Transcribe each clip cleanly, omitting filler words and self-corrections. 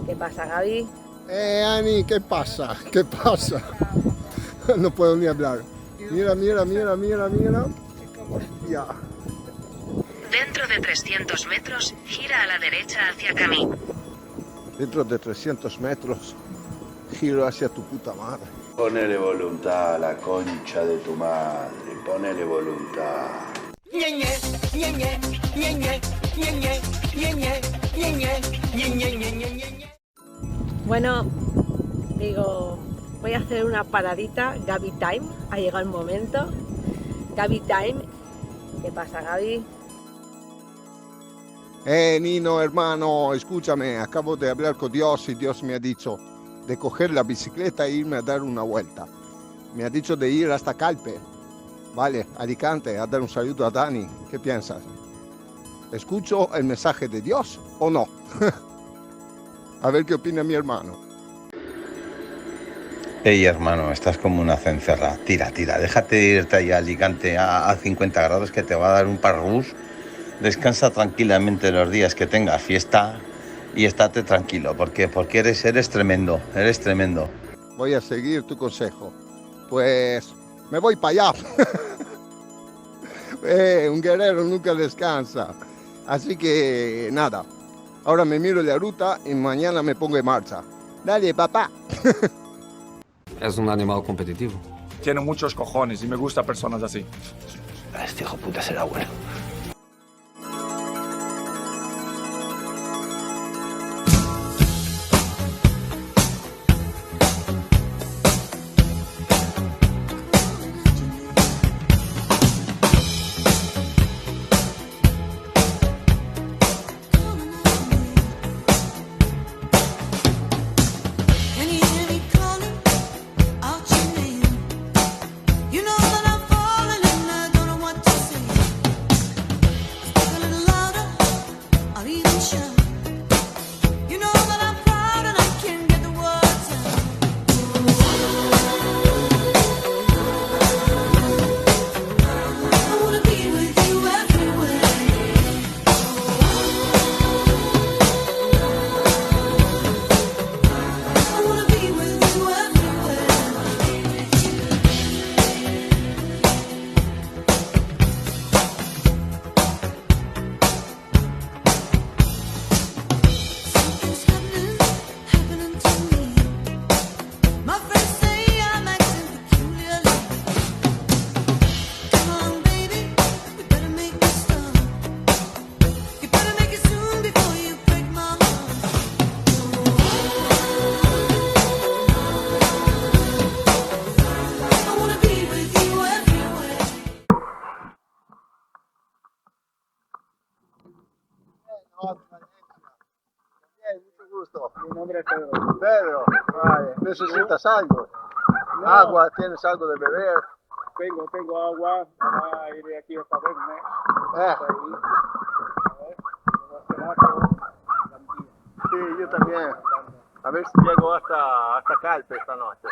¿Qué pasa, Gaby? Ani, ¿qué pasa? ¿Qué pasa? No puedo ni hablar. Mira, mira, mira, mira, mira. Hostia. Dentro de 300 metros, gira a la derecha hacia Camí. Dentro de 300 metros, giro hacia tu puta madre. Ponele voluntad a la concha de tu madre, ponele voluntad. Bueno, digo, voy a hacer una paradita, Gaby Time, ha llegado el momento. Gaby Time, ¿qué pasa, Gaby? Nino, hermano, escúchame, acabo de hablar con Dios y Dios me ha dicho de coger la bicicleta e irme a dar una vuelta. Me ha dicho de ir hasta Calpe, vale, Alicante, a dar un saludo a Dani. ¿Qué piensas? ¿Escucho el mensaje de Dios o no? A ver qué opina mi hermano. Ey, hermano, estás como una cencerra. Tira, déjate irte ahí a Alicante a 50 grados que te va a dar un parrús. Descansa tranquilamente los días que tengas fiesta y estate tranquilo, porque eres tremendo, eres tremendo. Voy a seguir tu consejo. Pues me voy para allá. Un guerrero nunca descansa. Así que nada, ahora me miro la ruta y mañana me pongo en marcha. Dale, papá. Es un animal competitivo. Tiene muchos cojones y me gusta personas así. Este hijo puta será bueno. Mucho gusto. Mi nombre es Pedro. Pedro, vale. ¿Necesitas algo? No. Agua, ¿tienes algo de beber? Tengo agua. Ah, iré aquí hasta verme. Sí, yo también. A ver si llego hasta Calpe esta noche.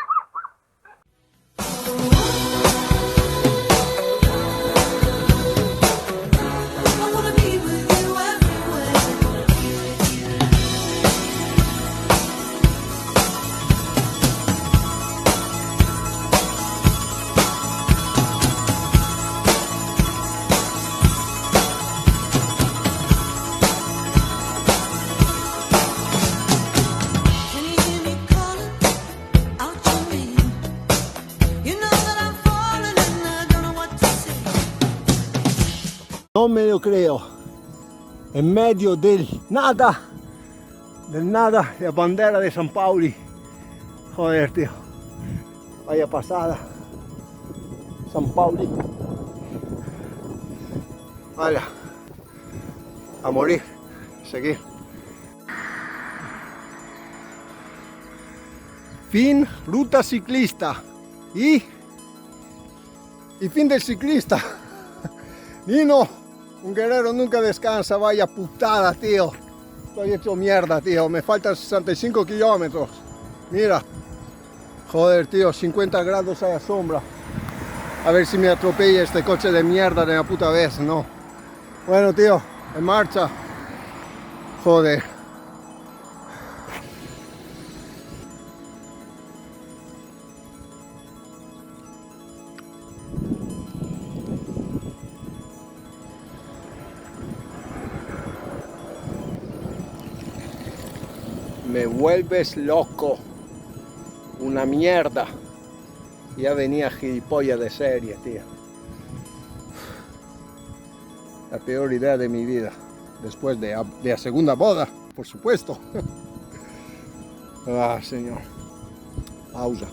No me lo creo. En medio del nada, la bandera de San Pauli. Joder, tío. Vaya pasada. San Pauli. Vaya. A morir. Seguir. Fin, ruta ciclista. Y fin del ciclista. Nino. Un guerrero nunca descansa, vaya putada, tío. Estoy hecho mierda, tío. Me faltan 65 kilómetros. Mira. Joder, tío, 50 grados a la sombra. A ver si me atropella este coche de mierda de la puta vez, ¿no? Bueno, tío, en marcha. Joder. Me vuelves loco. Una mierda. Ya venía gilipollas de serie, tío. La peor idea de mi vida. Después de la segunda boda, por supuesto. Ah, señor. Pausa.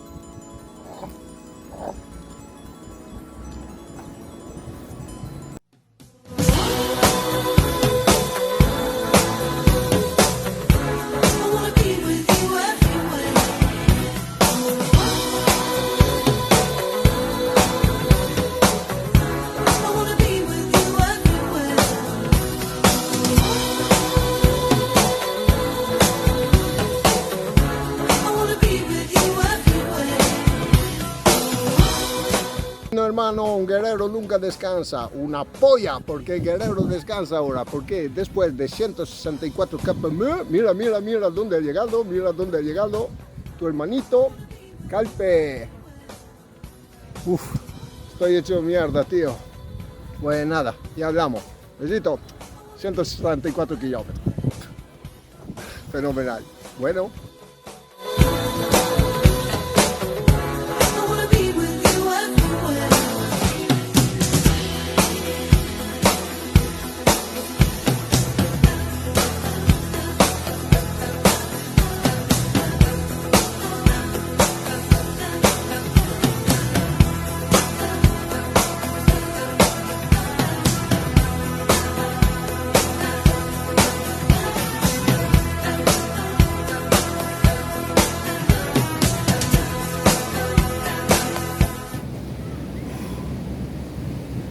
No, hermano, un guerrero nunca descansa. Una polla, porque el guerrero descansa ahora. Porque después de 164 km, mira, mira, mira dónde ha llegado, mira dónde ha llegado tu hermanito, Calpe. Uf, estoy hecho mierda, tío. Pues nada, ya hablamos. Besito, 164 kilómetros. Fenomenal. Bueno.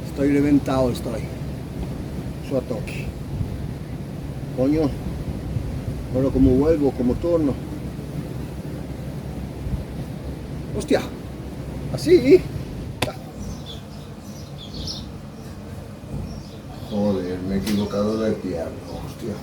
Estoy reventado, estoy. Su toque. Coño. Ahora como vuelvo, como torno. Hostia. Así. Joder, me he equivocado de pierna. Hostia.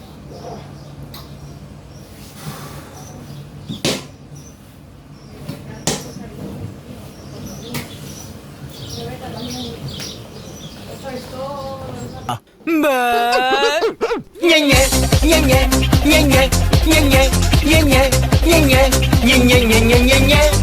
Ñe, Ñe, Ñe, Ñe, Ñe, Ñe, Ñe, Ñe, Ñe, Ñe, Ñe, Ñe, Ñe, Ñe, Ñe.